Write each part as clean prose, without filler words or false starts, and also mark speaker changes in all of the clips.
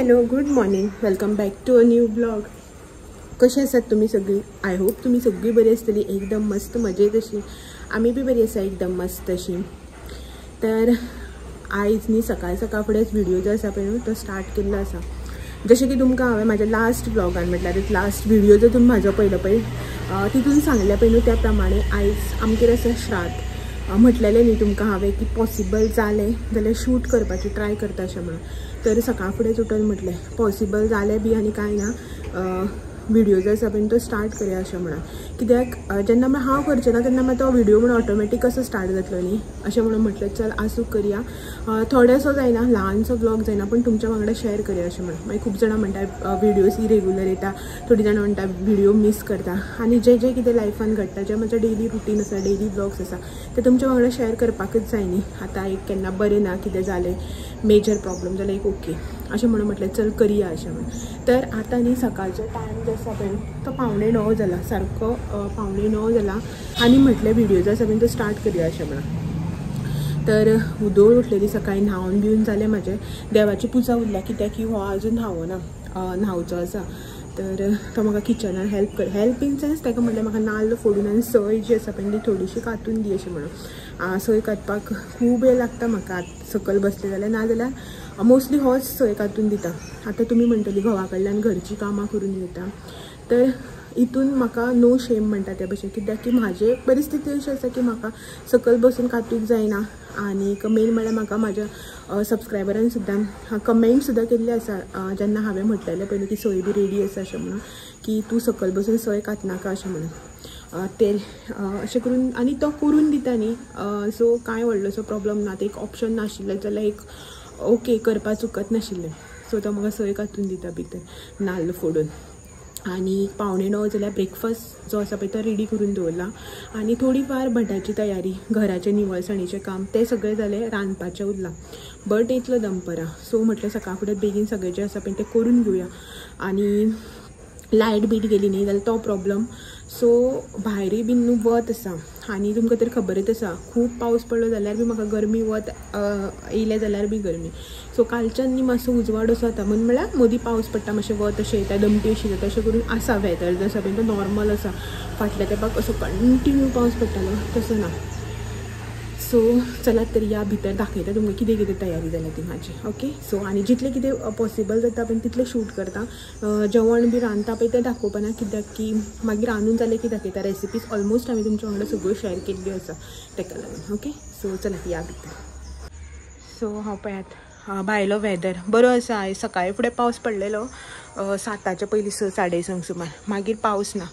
Speaker 1: Hello good morning, welcome back to a new blog. कशी आसात तुम्ही सगळी? आय होप तुम्ही सगळी बरी आसतली, एकदम मस्त मजेत अशी. आम्ही बी बरी आसा एकदम मस्त अशी. तर आयज न्ही सकाळ सकाळ फुडेंच व्हिडिओ जो आसा पळय तो स्टार्ट केल्लो आसा. जशें की तुमकां हांवें म्हाज्या लास्ट ब्लॉगान म्हटल्यार लास्ट व्हिडिओ जो तुमी म्हाजो पळयलो पळय तितून सांगल्या पळय न्हू त्या प्रमाणे आयज आमगेर आसा श्राद्ध. म्हटलेलें न्ही तुमकां हांवें की पॉसिबल जालें जाल्यार शूट करपाची ट्राय करता अशें म्हणून. तर सकाळ फुडेंच उठून म्हटलें पॉसिबल जालें बी आनी कांय ना, व्हिडिओ जो आसा पळय तो स्टार्ट करूया अशें म्हणून. कित्याक जेन्ना हांव करचें ना तेन्ना मागीर तो व्हिडिओ म्हणून ऑटोमॅटीक कसो स्टार्ट जातलो न्ही अशें म्हणून म्हटलें चल आसूं करुया. थोडेसो जायना, ल्हानसो ब्लॉग जायना, पण तुमच्या वांगडा शेअर करूया अशें म्हणून. मागीर खूब जाणां म्हणटा व्हिडिओज इरेग्युलर येता, थोडीं जाणां म्हणटा व्हिडिओ मिस करता. आनी जें कितें लायफान घडटा, जें म्हजें डेली रुटीन आसा, डेली ब्लॉग्स आसा ते तुमच्या वांगडा शेअर करपाकच जाय न्ही. आतां एक केन्ना बरें ना, कितें जालें मेजर प्रॉब्लम जाल्यार एक ओके अशें म्हणून म्हटलें चल करुया अशें म्हणून. तर आतां न्ही सकाळचो टायम जो आसा पळय तो 8:45 जाला, सारको 8:45 जाला. आनी म्हटलें व्हिडिओ जो आसा पळय तो स्टार्ट करुया अशें म्हणून. तर उदोळ उठलेली सकाळी, न्हावन बिवन जालें म्हाजें. देवाची पुजा उरल्या कित्याक की हो आजून न्हावना, न्हावचो आसा. तर तो म्हाका किचनान हेल्प इन सेन्स ताका म्हटलें म्हाका नाल्ल फोडून आनी सय जी आसा पळय ती थोडीशी कातून दी अशें म्हणून. सय कातपाक खूब वेळ लागता म्हाका सकयल बसलें जाल्यार, नाजाल्यार मोस्टली होच सय कातून दिता. आतां तुमी म्हणटली घोवा कडल्यान घरची कामां करून घेता, तर हितून म्हाका नो शेम म्हणटा त्या भशेन. कित्याक की म्हाजी परिस्थिती अशी आसा की म्हाका सकयल बसून कातूंक जायना. आनी मेन म्हळ्यार म्हाका म्हाज्या सबस्क्रायबरान सुद्दां कमेंट सुद्दां केल्ली आसा जेन्ना हांवें म्हटलेलें पयलीं की सय बी रेडी आसा अशें म्हणून, की तूं सकयल बसून सय कातनाका अशें म्हणून. ते अशें करून आनी तो करून दिता न्ही, सो कांय व्हडलोसो प्रॉब्लम ना. ते एक ऑप्शन नाशिल्लें जाल्यार एक ओके करपा चुकत नाशिल्लें. सो तो म्हाका सय कातून दिता भितर नाल्ल फोडून. आनी 8:45 जाल्यार ब्रेकफास्ट जो आसा पळय तो रेडी करून दवरला. आनी थोडी फार भटाची तयारी, घराचें निवळसाणीचें काम तें सगळें जालें, रांदपाचें उरलां. बट येतलो दनपारां, सो म्हटलें सकाळ फुडें बेगीन सगळें जें आसा पळय तें करून घेवया. आनी लायट बीट गेली न्ही जाल्यार तो प्रॉब्लम. सो भायरूय बीन न्हू वत आसा. आनी तुमकां तर खबरच आसा खूब पावस पडलो जाल्यार बी म्हाका गरमी, वत येयलें जाल्यार बी गरमी. सो कालच्यान न्ही मातसो उजवाड असो जाता, म्हणल्यार मदीं पावस पडटा, मातशें वत अशें येता, दमटी अशी जाता, अशें करून आसा वेदर जो आसा पळय तो नॉर्मल आसा. फाटल्या तेंपाक असो कंटिन्यू पावस पडटालो तसो ना. सो चलात तर या भितर दाखयता तुमकां कितें कितें तयारी जाल्या ती म्हाजी. ओके, सो आनी जितलें कितें पॉसिबल जाता पळय तितलें शूट करता. जेवण बी रांदता पळय तें दाखोवपा ना, कित्याक की मागीर रांदून जालें की दाखयता. रेसिपीज ऑलमोस्ट हांवें तुमच्या वांगडा सगळ्यो शेअर केल्ल्यो आसा तेका लागून. ओके, सो चलात या भितर. सो हांव पळयात भायलो वेदर बरो आसा. आयज सकाळी फुडें पावस पडलेलो 7च्या पयलीं 6-6:30 सुमार, मागीर पावस ना.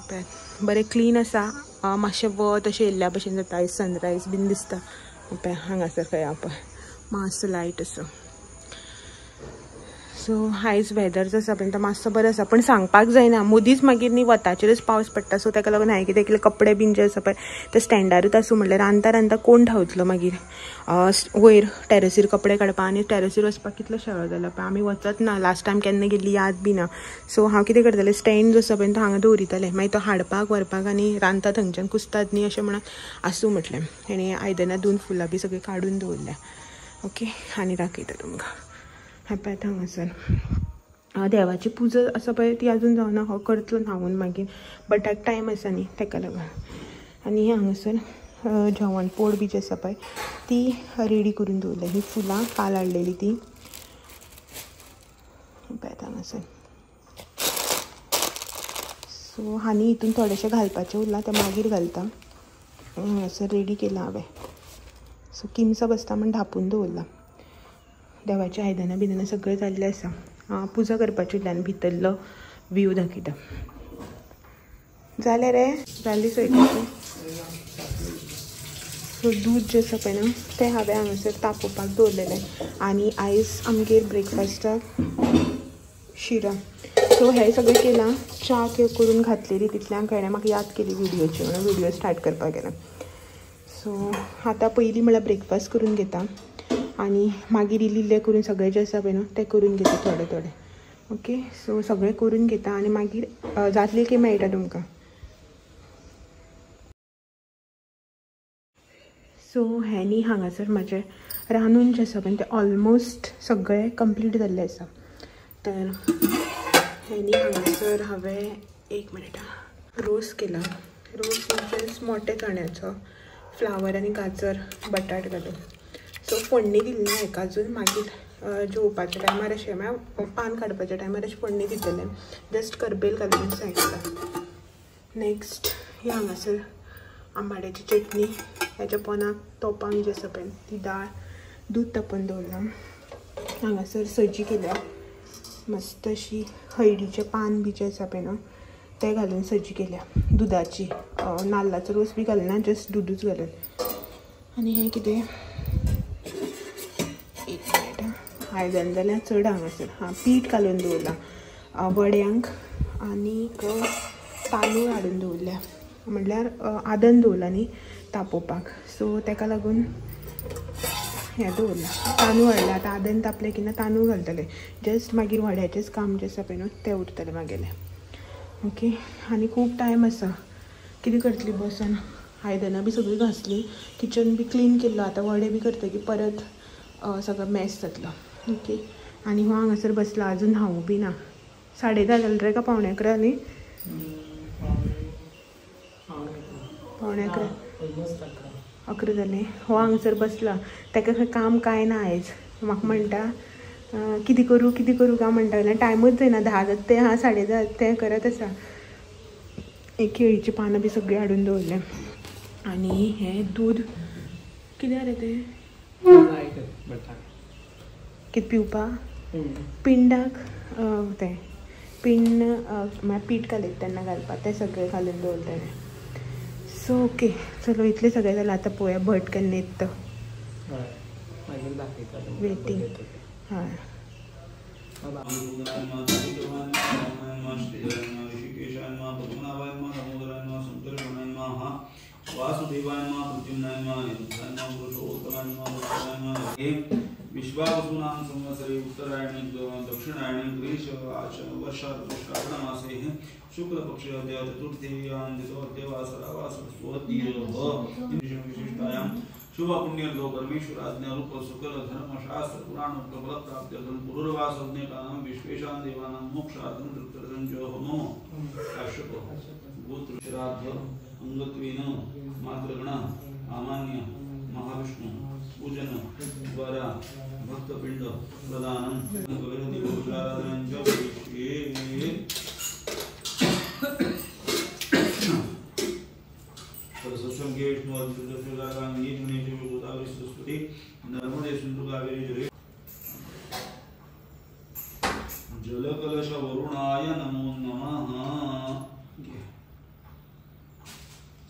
Speaker 1: पळयात बरें क्लीन आसा. मातशें वत अशें येयल्ल्या भशेन जाता. आयज सनरायज बीन दिसता पळय हांगासर खंय पळय मातसो लायट असो. सो आयज वेदर जो आसा पळय तो मातसो बरो आसा, पण सांगपाक जायना मदींच मागीर न्ही वताचेरच पावस पडटा. सो ताका लागून हांवें कितें केलें, कपडे बीन जे आसा पळय ते स्टँडारूच आसूं म्हणलें. रांदता कोण धांवतलो मागीर वयर टॅरसीर कपडे काडपा. आनी टॅरसीर वचपाक कितलो शेळो जाला पळय, आमी वचत ना. लास्ट टायम केन्ना गेल्ली याद बी ना. सो हांव कितें करतालें, स्टँड जो आसा पळय तो हांगा दवरितालें, मागीर तो हाडपाक व्हरपाक आनी रांदता थंयच्यान कुसतात न्ही अशें म्हणून आसूं म्हटलें. आनी आयदनां धुवन फुलां बी सगळीं काडून दवरल्या. ओके, आनी दाखयता तुमकां. हांव पळयता हांगासर देवाची पुजा आसा पळय ती आजून जावना. हांव करतलो न्हावून मागीर, बटाक टायम आसा न्ही ताका लागून. आनी हांगासर जेवण पोड बी जी आसा पळय ती रेडी करून दवरल्या. ही फुलां काल हाडलेली ती पळयता हांगासर. सो आनी हितून थोडेशें घालपाचें उरलां तें मागीर घालता. हांगासर रेडी केलां हांवें. सो किमसा बसता म्हण धापून दवरला. देवाची आयदनां बिदनां सगळें जाल्लें आसा. पुजा करपाची उरल्या आनी भितरलो व्यू दाखयता. जालें रे, जाली सोयपाची. सो दूद जें आसा पळय न्हू तें हांवें हांगासर तापोवपाक दवरलेलें. आनी आयज आमगेर ब्रेकफास्टाक शिरा. सो हें सगळें केलां. च्या करून घातलेली तितल्यांक हांवें म्हाका याद केली व्हिडिओची म्हणून व्हिडिओ स्टार्ट करपाक गेलें. सो आतां पयलीं म्हळ्यार ब्रेकफास्ट करून घेता आनी मागीर इल्लें करून सगळें जें आसा पळय न्हू तें करून घेता थोडें थोडें. ओके, सो सगळें करून घेता आनी मागीर जातलें की मेळटा तुमकां. सो हें न्ही हांगासर म्हाजें रांदून जें आसा पळय तें ऑलमोस्ट सगळें कंप्लीट जाल्लें आसा. तर ह्यानी हांगासर हांवें 1 मिनिट रोस केला. रोस म्हणजे मोठे चण्याचो फ्लावर आनी गाजर बटाट घालून. सो फोडणी दिली ना हेका अजून. मागीर जेवपाच्या टायमार अशें म्हळ्यार पान काडपाच्या टायमार अशें फोडणी दितलें. जस्ट करबेल घालून सायडीला. नेक्स्ट ही हांगासर आंबाड्याची चटणी. ह्याच्या पोंदाक तोपांक जी आसा पळय ती दाळ दूद तापोवन दवरला. हांगासर सजी केल्या मस्त अशी. हळडीचे पान बी जे आसा पळय न्हू ते घालून सजी केल्या दुधाची. नाल्लाचो रोस बी घालना, जस्ट दूदच घालून. आनी हें कितें 1 मिनिट आयदन जाल्यार चड हांगासर पीठ घालून दवरला वड्यांक. आनीक तांदूळ हाडून दवरल्या म्हणल्यार आदन दवरला न्ही तापोवपाक. सो ताका लागून हें दवरलां तांदूळ हाडला. आतां आदन तापलें की ना तांदूळ घालतले. जस्ट मागीर वड्याचेंच काम जें आसा पळय न्हू तें उरतलें मागेलें. ओके. आनी खूब टायम आसा. कितें करतली बसून. आयदनां बी सगळीं घासली. किचन बी क्लीन केल्लो. आतां वडे बी करतकीर परत सगळो मॅस जातलो. ओके. आनी हो हांगासर बसला अजून न्हावूं बी ना. 10:30 जालें रे का 11:45 न्ही. 11:45 जालें. हो हांगासर बसला. ताका खंय काम कांय ना आयज. म्हाका म्हणटा कितें करूं काय म्हणटा. टायमूच जायना. 10 जाता ते 10:30 ते करत आसा. एक केळीची पानां बी सगळीं हाडून दवरलें. आनी हें दूद कितें रे तें कितें पिवपाक पिंडाक तें पिंड म्हळ्यार पीठ घालीत तेन्ना घालपाक तें सगळें घालून दवरलें. सो ओके चलो इतलें सगळें जालें. आतां पळोवया भट केन्ना येता तो. वेटिंग. हय
Speaker 2: विश्वावसुनां संवत्सरे उत्तरायणे दक्षिणायणे ग्रीष्म वर्षा श्रावणमासे शुक्लपक्षे चतुर्थीयां विशिष्टायां शुभपुण्यर्गो परमेश्वराज्ञा रूप सुकल धर्म शास्त्र पुराण प्रबल प्राप्त्यर्थं पूर्ववासज्ञकानां विश्वेशां देवानां मोक्षार्थं तृप्त्यर्थं च होमो काश्यपो गोत्र श्राद्ध अंगत्वेन मातृगण आमान्य महाविष्णु पूजन द्वारा भक्तपिंड प्रदानं गणपति पूजाराधनं च करिष्ये. सरस्वती विष्णु अर्जुनगांगी मुनिजि गोदावरी सरस्वती नर्मदे सिंधु कावेरी जले जलकलश वरुणाय नमो नमः.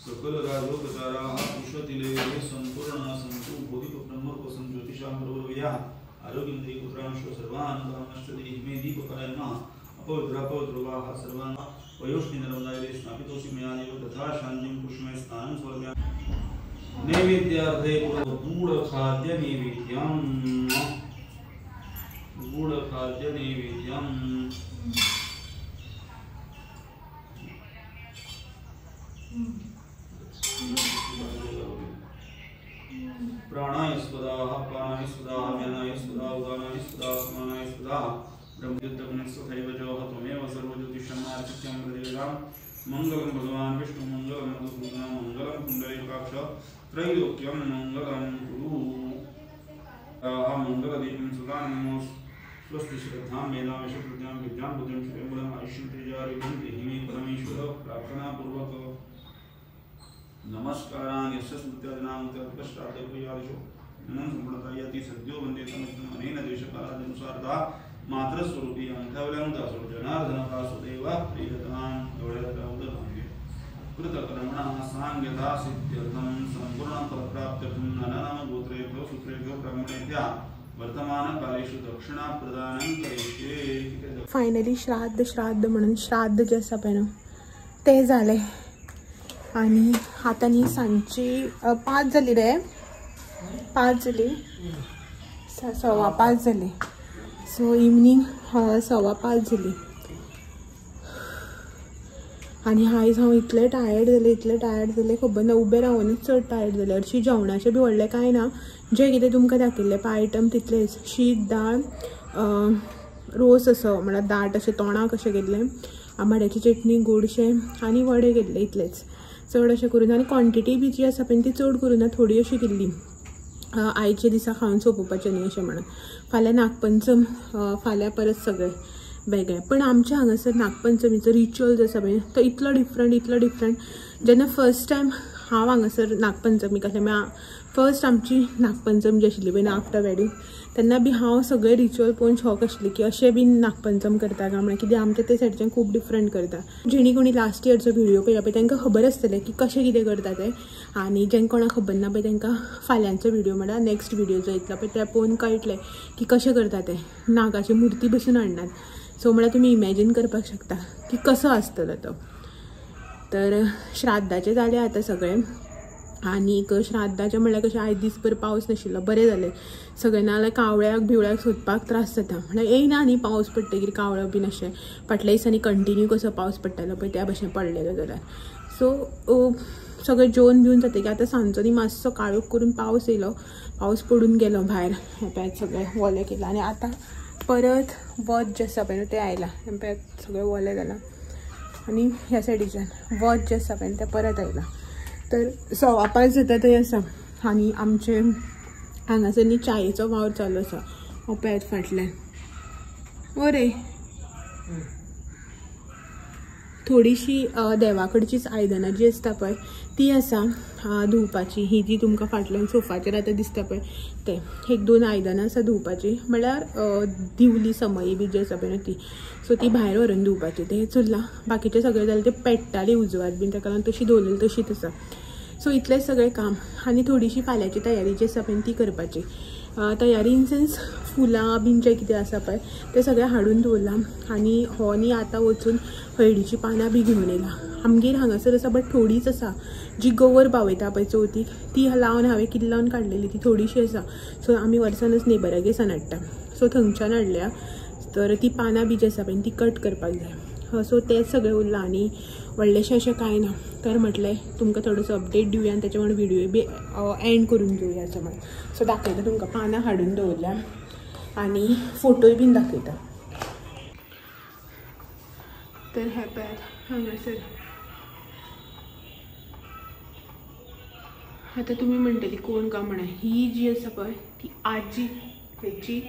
Speaker 2: सकल राजोपचाराः पुष्पतिले संपूर्ण सन्तु बोधिक ब्रह्मको संज्योतिषां प्रवर्वयाः आरोग्येन्द्रिय पुत्रांश्च सर्वान् कामश्च देहि मे दीपकाय नमः. अपवित्रवाः सर्वान् वयोष्णि नर्मदाय स्नापितोऽसि मया देव तथा शान्तिं पुष्पमे स्नानं समर्पयामि. नैवेद्यार्थे गूढखाद्य नैवेद्यं प्राणाय स्वदाः पानाय स्वदाः व्यानाय स्वदाः उदानाय स्वदाः समानाय स्वदाः ब्रह्मयुद्धगुणस्तथैव जोहत्वमेव सर्वज्योतिषमार्चित्यं प्रदेगां. मंगलं भगवान् विष्णु मंगलं मधुसूदन मंगलं पुण्डरीकाक्ष त्रैलोक्यं मंगलं कुरु. मंगलदीपं सुदानमो स्वस्ति श्रद्धां मेधां विद्यां विद्यां बुद्धिं श्रीमूलम् आयुष्यं तेजारोग्यं देहि मे परमेश्वर. प्रार्थनापूर्वक नमस्कारान् यस्य स्मृत्यादिनां उत्तरपश्चादेवयादिषु नमः संप्रणतायति सद्यो वन्दे तमस्तं अनेन देशकालानुसारता मातृस्वरूपी अंधवलं दासो जनार्दन वासुदेव प्रियतां गौरवदाउदभाग्य कृतकर्मणा सांगता सिद्ध्यर्थं संपूर्ण फलप्राप्त्यर्थं नानानाम गोत्रेभ्यो सूत्रेभ्यो ब्राह्मणेभ्यः वर्तमान कालेषु दक्षिणा प्रदानं करिष्ये.
Speaker 1: फायनली श्राद्ध म्हणून श्राद्ध जे आसा पळय न्हू तें जालें. आनी आतां न्ही सांजची 5 जाली रे. 5 जाली 5:15 जाली. सो इवनिंग 5:15 जाली. आनी आयज हांव इतलें टायर्ड जालें खबर ना. उबें रावनूच चड टायर्ड जालें. हरशीं जेवणाचें बी व्हडलें कांय ना. जें कितें तुमकां दाखयल्लें 5 आयटम तितलेच. शीत दाळ रोस असो म्हणल्यार दाट अशें तोंडाक अशें केल्लें, आंबाड्याची चटणी, गोडशें आनी वडे केल्ले, इतलेंच चड अशें करून. आनी क्वॉन्टिटी बी जी आसा पळय ती चड करून ना, थोडी अशी केल्ली आयचे दिसा खावन सोंपोवपाचें न्ही अशें म्हणून. फाल्यां नागपंचम, फाल्यां परत सगळें वेगळें. पण आमच्या हांगासर नागपंचमीचो रिच्युअल्स आसा पळय तो इतलो डिफरंट. जेन्ना फर्स्ट टायम हांव हांगासर नागपंचमीक आसलें, फर्स्ट आमची नागपंचम जी आशिल्ली पळय आफ्टर वेडिंग, तेन्ना बी हांव सगळे रिच्युअल पळोवन शॉक आशिल्ली की अशें बीन नागपंचम करता काय म्हण, कित्याक आमच्या ते सायडीच्यान खूब डिफरंट करता. जेणी कोणी लास्ट इयरचो व्हिडिओ पळयला पळय तांकां खबर आसतलें की कशें कितें करता तें. आनी जें कोणाक खबर ना पळय तांकां फाल्यांचो व्हिडिओ म्हळ्यार नेक्स्ट व्हिडिओ जो येतलो पळय त्या पळोवन कळटलें की कशें करता तें. नागाची मुर्ती बसून हाडनात. सो म्हळ्यार तुमी इमॅजीन करपाक शकता की कसो आसतलो तो. तर श्राद्धाचें जालें आतां सगळें. आनीक श्राद्धाचें म्हळ्यार कशें आयज दीसभर पावस नाशिल्लो, बरें जालें सगळें. नाल्यार कावळ्याक बिवळ्याक सोदपाक त्रास जाता. म्हळ्यार येयना न्ही पावस पडटकीर कावळो बीन अशें. फाटल्या दिसांनी कंटिन्यू कसो पावस पडटालो पळय त्या भशेन पडलेलो जाल्यार. सो सगळें जेवन बिवन जातकीर आतां सांजचो न्ही मातसो काळोख करून पावस येयलो, पावस पडून गेलो भायर. हें सगळें वलें केलां. आनी आतां परत वत जें आसा पळय तें आयलां. हें सगळें वलें जालां. आनी ह्या सायडीच्यान वत जें आसा पळय तें परत आयलां. तर 5:15 जाता थंय आसा. आनी आमचे हांगासर न्ही च्यायेचो वावर चालू आसा हो पळयात फाटल्यान. अरे थोडीशी देवा कडचीच आयदनां जी आसता पळय ती आसा धुवपाची. ही जी तुमकां फाटल्यान सोफाचेर आतां दिसता पळय ते 1-2 आयदनां आसा धुवपाची. म्हळ्यार दिवली समई बी जी आसा पळय ती. सो ती भायर व्हरून धुवपाची. तें चुरलां. बाकीचें सगळें जालें. तें पेट्टाली उजवात बीन ताका लागून तशी दवरलेली तशीच आसा. सो इतलेंच सगळें काम. आनी थोडीशी फाल्यांची तयारी जी आसा पळय ती करपाची. तयारी इन सेन्स फुलां बीन जें कितें आसा पळय तें सगळें हाडून दवरलां. आनी हो न्ही आतां वचून हळडीची पानां बी घेवन येयलां. आमगेर हांगासर आसा बट थोडीच आसा. जी गवर पावयता पळय चवथीक ती लावन हांवें किल्लावन काडलेली ती थोडीशी आसा. सो आमी वर्सानच नेबरागे सान हाडटा. सो थंयच्यान हाडल्या. तर ती पानां बी जी आसा पळय ती कट करपाक जाय. सो तेंच सगळें उरलां. आनी व्हडलेशें अशें कांय ना. तर म्हटलें तुमकां थोडोसो अपडेट दिवया आनी तेच्या वांगडा व्हिडिओ बी एंड करून दिवया असो म्हण. सो दाखयता तुमकां पानां हाडून दवरल्या आनी फोटोय बीन दाखयता. तर हे पळयात हांगासर. आतां तुमी म्हणटली कोण काय म्हणा, ही जी आसा पळय ती आजी तेची.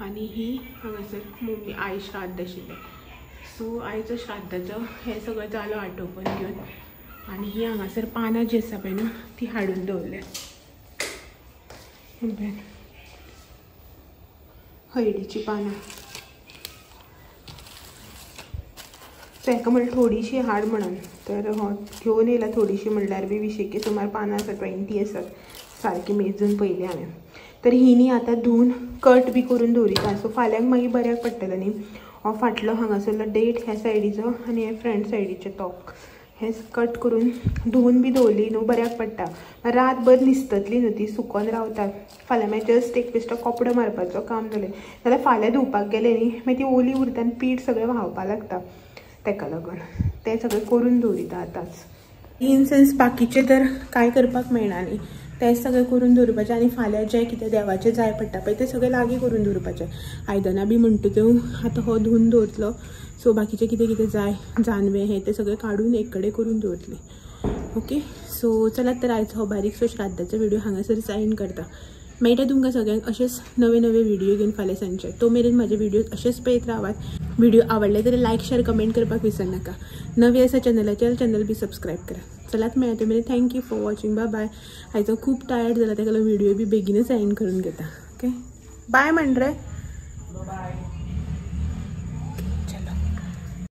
Speaker 1: आनी ही हांगासर मम्मी आई श्राद्ध आशिल्लें. सो आयचो श्राद्धाचो हें सगळें जालो आटोपन घेवन. आनी ही हांगासर पानां जी आसा पळय न्हू ती हाडून दवरल्या. हळडीची पानां. सो हेका म्हणलें थोडीशी हाड म्हणून. तर हो घेवन येयला थोडीशी म्हणल्यार बी 20 सुमार पानां आसा, 20 आसात सारकी मेजून पयली हांवें. तर ही न्ही आतां धुवन कट बी करून दवरिता. सो फाल्यांक मागीर बऱ्याक पडटलें न्ही. हो फाटलो हांगासरलो डेट ह्या सायडीचो आनी हे फ्रंट सायडीचे तोक हे कट करून धुवन बी दवरली न्हू बऱ्याक पडटा. रातभर न्हिसतली न्हू ती सुकोन रावतात. फाल्यां मागीर जस्ट एक बेश्टो कपडो मारपाचो काम जालें. जाल्यार फाल्यां धुवपाक गेलें न्ही मागीर ती ओली उरता आनी पीठ सगळें व्हांवपाक लागता. तेका लागून तें सगळें करून दवरिता आतांच. इन सेन्स बाकीचें तर कांय करपाक मेळना न्ही. तेंच सगळें करून दवरपाचें. आनी फाल्यां जें कितें देवाचें जाय पडटा पळय तें सगळें लागीं करून दवरपाचें. आयदनां बी म्हणटा त्यो आतां हो धुवन दवरतलो. सो बाकीचें कितें कितें जाय जानवें हें तें सगळें काडून एक कडेन करून दवरतलें. ओके. सो चलात तर आयचो हो बारीकसो श्राद्धाचो व्हिडिओ हांगासर एंड करता. मेळटा तुमकां सगळ्यांक अशेंच नवे नवे व्हिडिओ घेवन फाल्यां सांजचे. तो मेरेन म्हाजे व्हिडिओ अशेंच पळयत रावात. व्हिडिओ आवडले जाल्यार लायक शेअर कमेंट करपाक विसरनाका. नवे आसा चॅनलाचेर चॅनल बी सबस्क्रायब करा. चलात मेळटा मेरेन thank you for watching. Bye bye. आयचो खूब टायर्ड जाला तेका लागून व्हिडिओ बी बेगीनच एंड करून घेता. ओके बाय म्हण रे.